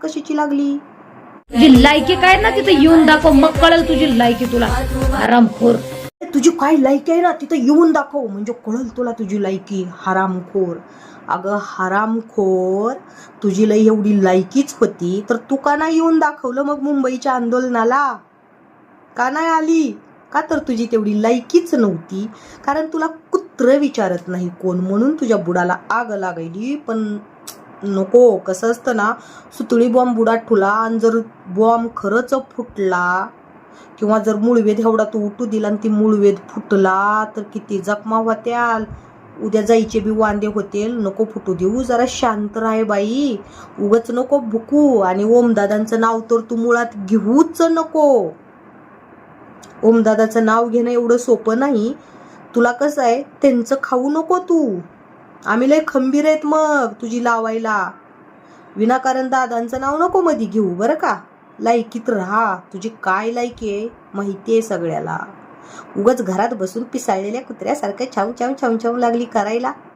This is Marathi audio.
कशाची लागली? तुझी लायकी काय ना तिथं येऊन दाखव, मग कळेल तुझी लायकी तुला. हरामखोर. तुझी काय लायकी आहे ना तिथं येऊन दाखव, म्हणजे कळल तुला तुझी लायकी. हरामखोर. अगं हरामखोर, तुझी लई एवढी लायकीच होती तर तू का नाही येऊन दाखवलं मग मुंबईच्या आंदोलनाला? का नाही आली? का तर तुझी तेवढी लायकीच नव्हती. कारण तुला कुत्र विचारत नाही कोण, म्हणून तुझ्या बुडाला आग लागायली. पण नको, कसं असतं ना, सुतळी बॉम्ब बुडात ठुला आणि जर बॉम्ब खरंच फुटला किंवा जर मूळवेध एवढा तू उठू दिला आणि ती मूळवेध फुटला तर किती जखमा होत्याल. उद्या जायचे बी वांदे होतील. नको फुटू देऊ, जरा शांत राह बाई. उगच नको भुकू. आणि ओमदादांचं नाव तर तू मुळात घेऊच नको. ओमदादाचं नाव घेणं एवढं सोपं नाही. तुला कसं आहे, त्यांचं खाऊ नको तू. आम्ही लय खंबीर आहेत मग तुझी लावायला. विनाकारण दादांचं नाव नको मध्ये घेऊ बरं का. लायकीत राहा. तुझी काय लायकी आहे माहिती आहे सगळ्याला. उगाच घरात बसून पिसाळलेल्या कुत्र्यासारखं छाव छाव छाव छाव लागली करायला.